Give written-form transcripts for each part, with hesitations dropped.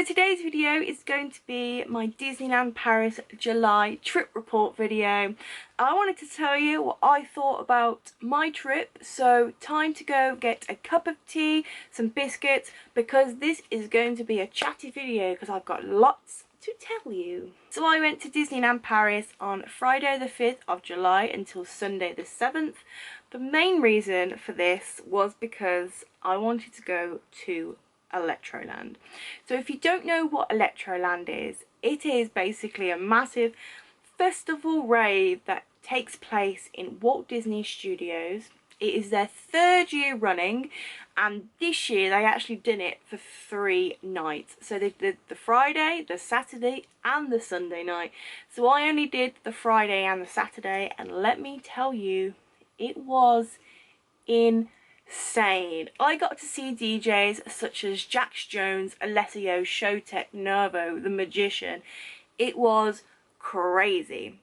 So today's video is going to be my Disneyland Paris July trip report video. I wanted to tell you what I thought about my trip, so time to go get a cup of tea, some biscuits, because this is going to be a chatty video because I've got lots to tell you. So I went to Disneyland Paris on Friday the 5th of July until Sunday the 7th. The main reason for this was because I wanted to go to Electroland. So if you don't know what Electroland is, it is basically a massive festival rave that takes place in Walt Disney Studios. It is their 3rd year running, and this year they actually did it for 3 nights. So they did the Friday, the Saturday and the Sunday night. So I only did the Friday and the Saturday, and let me tell you, it was insane. I got to see DJs such as Jax Jones, Alessio, Showtek, Nervo, The Magician. It was crazy.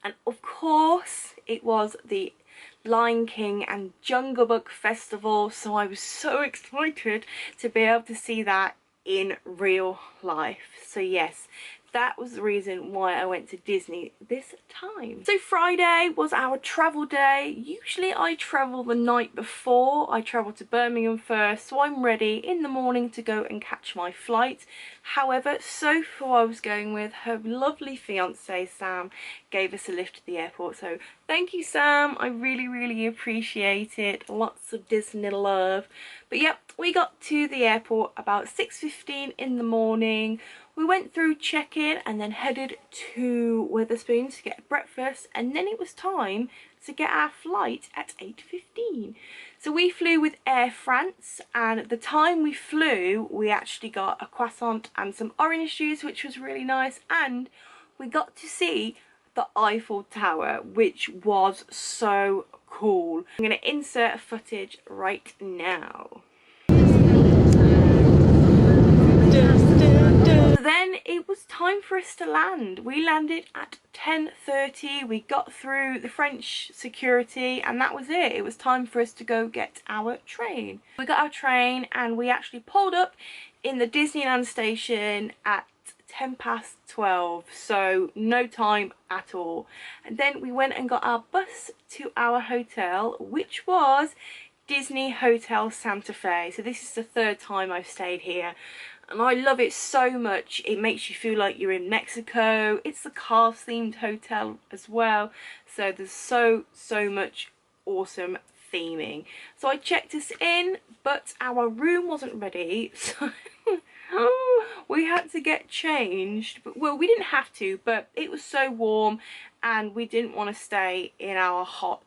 And of course it was the Lion King and Jungle Book Festival, so I was so excited to be able to see that in real life. So yes, that was the reason why I went to Disney this time. So Friday was our travel day. Usually I travel the night before. I travel to Birmingham first, so I'm ready in the morning to go and catch my flight. However, Sophie, who I was going with, her lovely fiance Sam, gave us a lift to the airport. So thank you, Sam. I really appreciate it. Lots of Disney love. But yep, we got to the airport about 6:15 in the morning. We went through check-in and then headed to Wetherspoons to get breakfast, and then it was time to get our flight at 8:15. So we flew with Air France, and at the time we flew we actually got a croissant and some orange juice, which was really nice, and we got to see the Eiffel Tower, which was so cool. I'm going to insert footage right now. Then it was time for us to land. We landed at 10:30. We got through the French security and that was it. It was time for us to go get our train. We got our train and we actually pulled up in the Disneyland station at 12:10, so no time at all. And then we went and got our bus to our hotel, which was Disney Hotel Santa Fe. So this is the 3rd time I've stayed here, and I love it so much. It makes you feel like you're in Mexico. It's the Cars themed hotel as well, so there's so much awesome theming. So I checked us in, but our room wasn't ready, so we had to get changed. But well, we didn't have to, but it was so warm and we didn't want to stay in our hot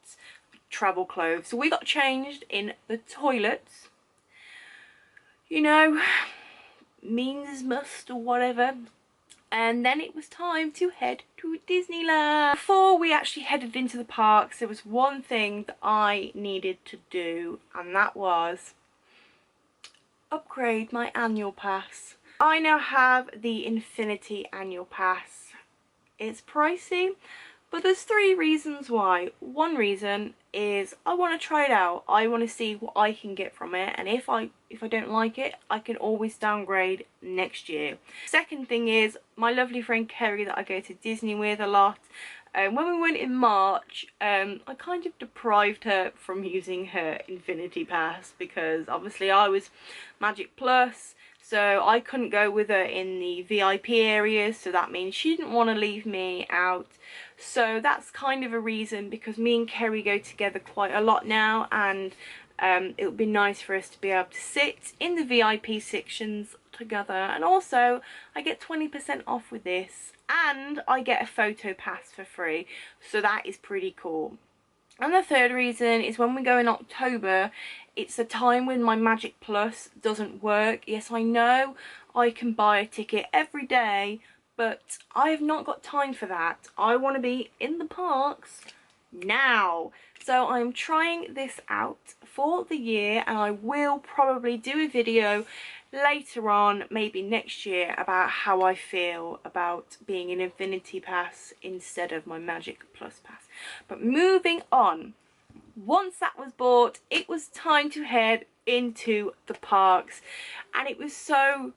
travel clothes, so we got changed in the toilets. You know, means must or whatever. And then it was time to head to Disneyland. Before we actually headed into the parks, there was one thing that I needed to do, and that was upgrade my annual pass. I now have the Infinity annual pass. It's pricey, but there's 3 reasons why. One reason is I want to try it out. I want to see what I can get from it, and if I don't like it, I can always downgrade next year. Second thing is my lovely friend Kerry that I go to Disney with a lot. When we went in March, I kind of deprived her from using her Infinity Pass because obviously I was Magic Plus, so I couldn't go with her in the VIP areas, so that means she didn't want to leave me out. So that's kind of a reason, because me and Kerry go together quite a lot now, and it would be nice for us to be able to sit in the VIP sections together. And also I get 20% off with this, and I get a photo pass for free, so that is pretty cool. And the third reason is when we go in October, it's a time when my Magic Plus doesn't work. Yes, I know I can buy a ticket every day, but I have not got time for that. I want to be in the parks now. So I'm trying this out for the year, and I will probably do a video later on, maybe next year, about how I feel about being an Infinity Pass instead of my Magic Plus Pass. But moving on, once that was bought, it was time to head into the parks, and it was so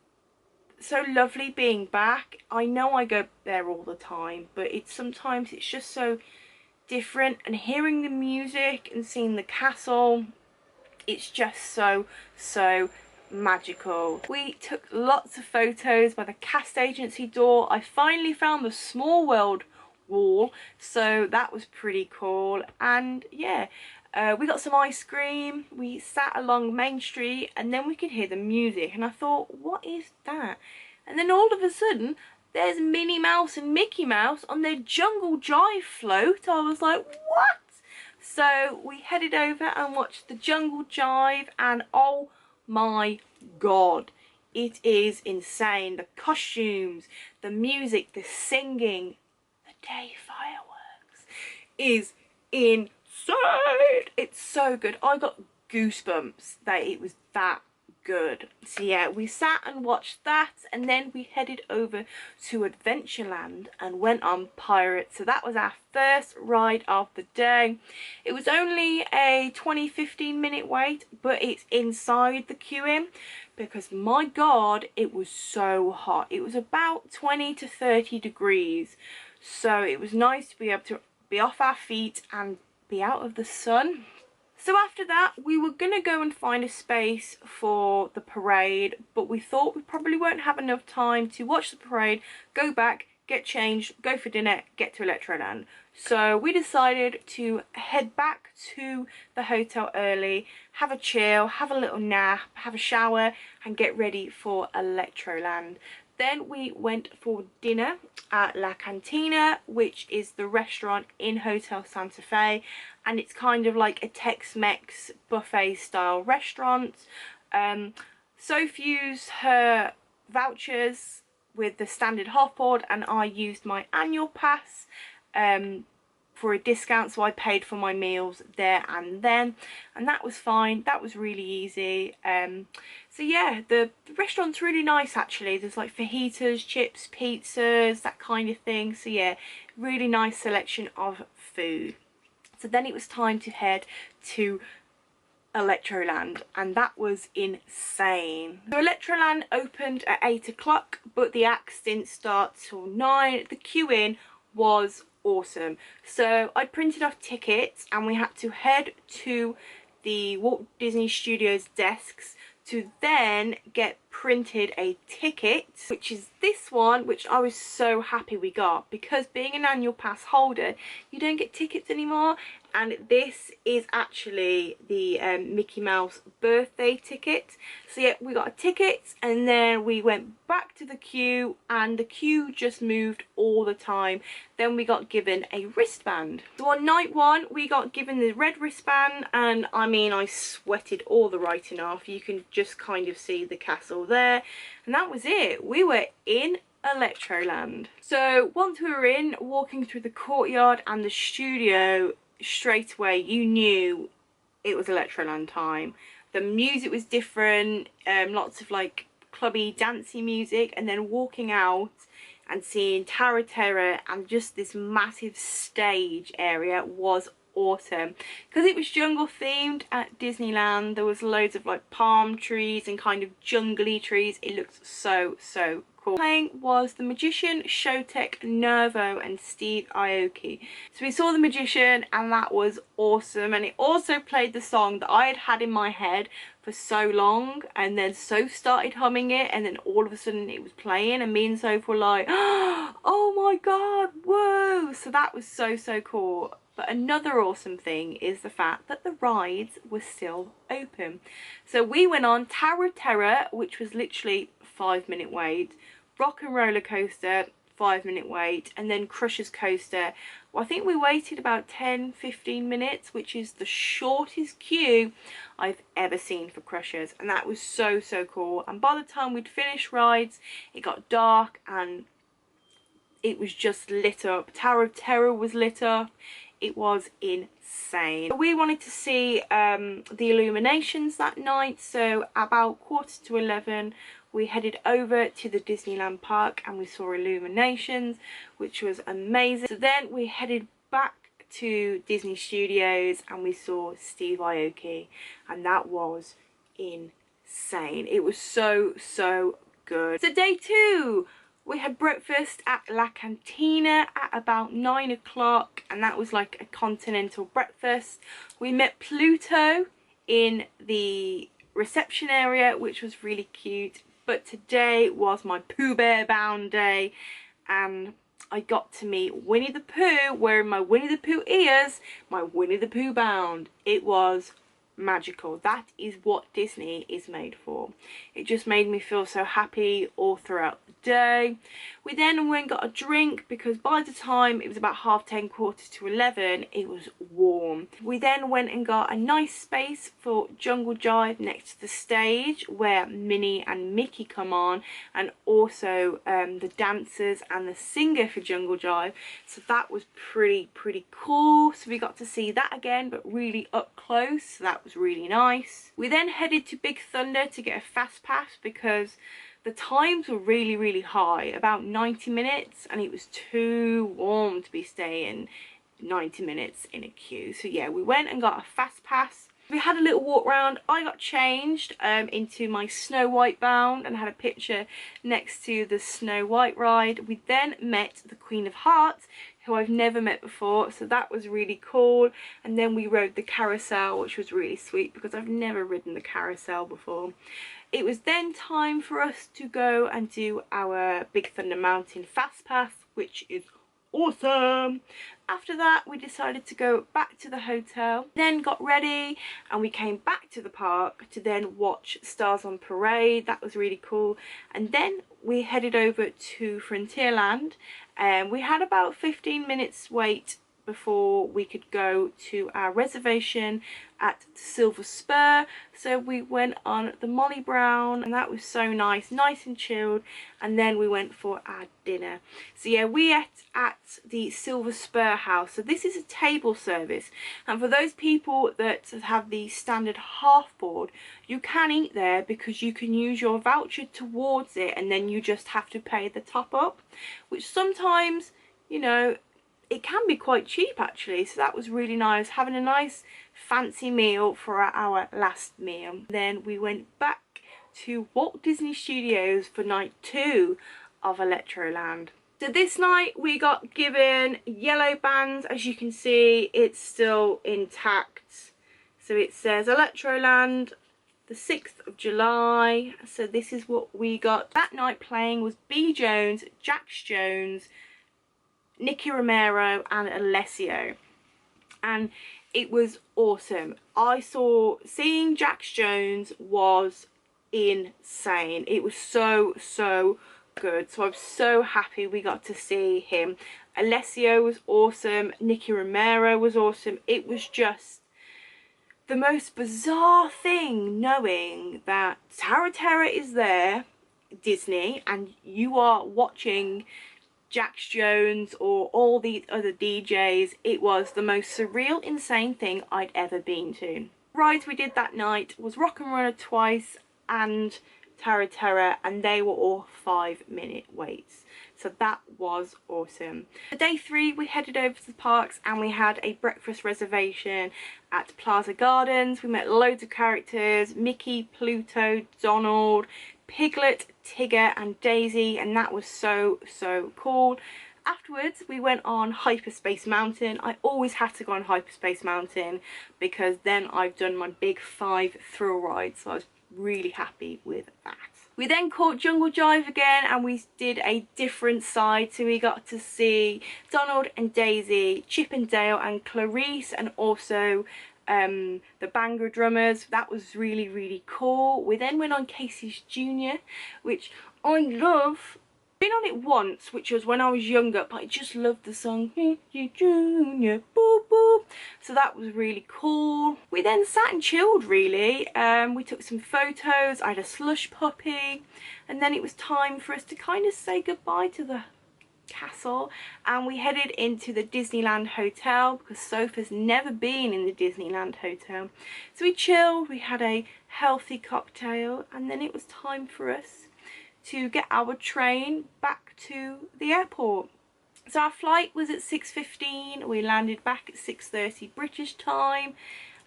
so lovely being back. I know I go there all the time, but sometimes it's just so different, and hearing the music and seeing the castle, it's just so magical. We took lots of photos by the cast agency door. I finally found the Small World wall, so that was pretty cool. And yeah, we got some ice cream, we sat along Main Street, and then we could hear the music, and I thought, what is that? And then all of a sudden there's Minnie Mouse and Mickey Mouse on their Jungle Jive float. I was like, what? So we headed over and watched the Jungle Jive, and oh my god, it is insane. The costumes, the music, the singing, the day fireworks is insane. It's so good. I got goosebumps that it was that good. So yeah, we sat and watched that, and then we headed over to Adventureland and went on Pirates. So that was our first ride of the day. It was only a 20-15 minute wait, but it's inside the queuing, because my god, it was so hot. It was about 20 to 30 degrees, so it was nice to be able to be off our feet and be out of the sun. So after that, we were going to go and find a space for the parade, but we thought we probably won't have enough time to watch the parade, go back, get changed, go for dinner, get to Electroland. So we decided to head back to the hotel early, have a chill, have a little nap, have a shower, and get ready for Electroland. Then we went for dinner at La Cantina, which is the restaurant in Hotel Santa Fe, and it's kind of like a Tex-Mex buffet style restaurant. Soph used her vouchers with the standard half board, and I used my annual pass for a discount, so I paid for my meals there and then, and that was fine. That was really easy. So yeah, the restaurant's really nice actually. There's like fajitas, chips, pizzas, that kind of thing. So yeah, really nice selection of food. So then it was time to head to Electroland, and that was insane. So Electroland opened at 8 o'clock, but the acts didn't start till 9. The queue-in was awesome. So I printed off tickets, and we had to head to the Walt Disney Studios desks to then get printed a ticket, which is this one, which I was so happy we got, because being an annual pass holder, you don't get tickets anymore. And this is actually the Mickey Mouse birthday ticket. So yeah, we got a ticket, and then we went back to the queue, and the queue just moved all the time. Then we got given a wristband. So on night one, we got given the red wristband, and I mean, I sweated all the writing off. You can just kind of see the castle there, and that was it. We were in Electroland. So once we were in, walking through the courtyard and the studio, straight away you knew it was Electroland time. The music was different, lots of like clubby dancey music, and then walking out and seeing Tower of Terror and just this massive stage area was awesome. Because it was jungle themed at Disneyland, there was loads of like palm trees and kind of jungly trees. It looked so cool. Playing was the Magician, Showtek, Nervo, and Steve Aoki. So we saw the Magician, and that was awesome. And it also played the song that I had in my head for so long, and then Soph started humming it, and then all of a sudden it was playing, and me and Soph were like, oh my god, whoa. So that was so cool. But another awesome thing is the fact that the rides were still open. So we went on Tower of Terror, which was literally 5-minute wait, Rock and Roller Coaster, 5-minute wait, and then Crushers Coaster. Well, I think we waited about 10-15 minutes, which is the shortest queue I've ever seen for Crushers, and that was so cool. And by the time we'd finished rides, it got dark and it was just lit up. Tower of Terror was lit up. It was insane. We wanted to see the illuminations that night, so about 11:15 we headed over to the Disneyland park and we saw illuminations, which was amazing. So then we headed back to Disney Studios and we saw Steve Aoki, and that was insane. It was so good. So day 2, we had breakfast at La Cantina at about 9 o'clock, and that was like a continental breakfast. We met Pluto in the reception area, which was really cute. But today was my Pooh Bear bound day, and I got to meet Winnie the Pooh wearing my Winnie the Pooh ears, my Winnie the Pooh bound. It was magical. That is what Disney is made for. It just made me feel so happy all throughout the day. We then went and got a drink because by the time it was about 10:30, 11:15, it was warm. We then went and got a nice space for Jungle Jive next to the stage where Minnie and Mickey come on, and also the dancers and the singer for Jungle Jive. So that was pretty cool. So we got to see that again, but really up close. So that was really nice. We then headed to Big Thunder to get a fast pass because the times were really high, about 90 minutes, and it was too warm to be staying 90 minutes in a queue. So yeah, we went and got a fast pass. We had a little walk around. I got changed into my Snow White bound and had a picture next to the Snow White ride. We then met the Queen of Hearts, who I've never met before, so that was really cool. And then we rode the carousel, which was really sweet because I've never ridden the carousel before. It was then time for us to go and do our Big Thunder Mountain Fast Pass, which is awesome. After that, we decided to go back to the hotel, then got ready, and we came back to the park to then watch Stars on Parade. That was really cool. And then we headed over to Frontierland, and we had about 15 minutes wait before we could go to our reservation at the Silver Spur. So we went on the Molly Brown, and that was so nice and chilled. And then we went for our dinner. So yeah, we ate at the Silver Spur house. So this is a table service, and for those people that have the standard half board, you can eat there because you can use your voucher towards it, and then you just have to pay the top up, which sometimes, you know, it can be quite cheap actually. So that was really nice, having a nice fancy meal for our last meal. Then we went back to Walt Disney Studios for night 2 of Electroland. So this night we got given yellow bands. As you can see, it's still intact. So it says Electroland the 6th of July. So this is what we got. That night playing was B. Jones, Jax Jones, Nicky Romero and Alessio, and it was awesome. Seeing Jax Jones was insane. It was so good. So I'm so happy we got to see him. Alessio was awesome. Nicky Romero was awesome. It was just the most bizarre thing knowing that Terra is there, Disney, and you are watching Jax Jones or all these other DJs. It was the most surreal, insane thing I'd ever been to. Rides we did that night was Rock and Runner twice and Terra, and they were all 5-minute waits. So that was awesome. For day 3 we headed over to the parks and we had a breakfast reservation at Plaza Gardens. We met loads of characters: Mickey, Pluto, Donald, Piglet, Tigger and Daisy, and that was so cool. Afterwards we went on Hyperspace Mountain. I always had to go on Hyperspace Mountain because then I've done my big 5 thrill rides, so I was really happy with that. We then caught Jungle Jive again and we did a different side, so we got to see Donald and Daisy, Chip and Dale and Clarice, and also the Bangor Drummers. That was really cool. We then went on Casey's Jr., which I love. Been on it once, which was when I was younger, but I just loved the song Casey Jr. boop boop. So that was really cool. We then sat and chilled really. We took some photos. I had a slush puppy, and then it was time for us to kind of say goodbye to the castle, and we headed into the Disneyland Hotel because Sopha's never been in the Disneyland Hotel. So we chilled, we had a healthy cocktail, and then it was time for us to get our train back to the airport. So our flight was at 6:15, we landed back at 6:30 British time,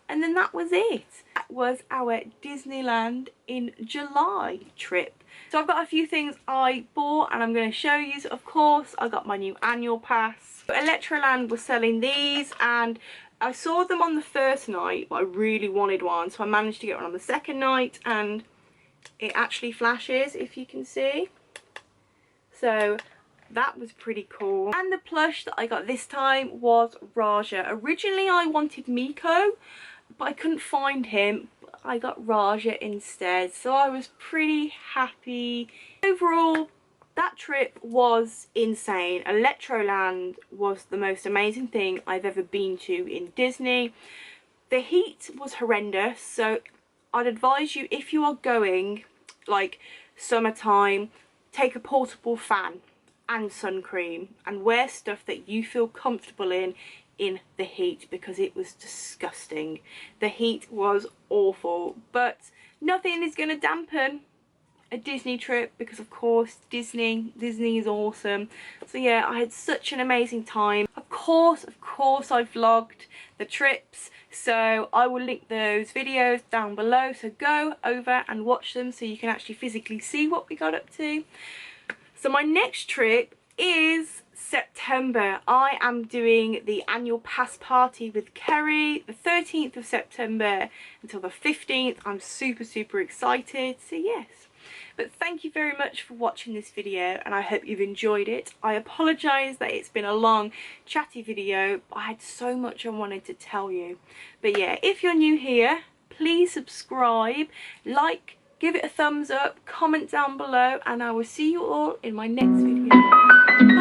and then that was it. That was our Disneyland in July trip. So I've got a few things I bought and I'm going to show you. So of course I got my new annual pass. Electroland was selling these and I saw them on the first night, but I really wanted one, so I managed to get one on the second night, and it actually flashes, if you can see. So that was pretty cool. And the plush that I got this time was Raja. Originally I wanted Miko, but I couldn't find him. I got Raja instead, so I was pretty happy. Overall, that trip was insane. Electroland was the most amazing thing I've ever been to in Disney. The heat was horrendous, so I'd advise you, if you are going like summertime, take a portable fan and sun cream and wear stuff that you feel comfortable in the heat, because it was disgusting. The heat was awful, but nothing is going to dampen a Disney trip, because of course Disney is awesome. So yeah, I had such an amazing time. Of course I vlogged the trips, so I will link those videos down below, so go over and watch them so you can actually physically see what we got up to. So my next trip is September. I am doing the annual pass party with Kerry, the 13th of September until the 15th. I'm super excited, so yes. But thank you very much for watching this video, and I hope you've enjoyed it. I apologise that it's been a long chatty video, but I had so much I wanted to tell you. But yeah, if you're new here, please subscribe, like, give it a thumbs up, comment down below, and I will see you all in my next video.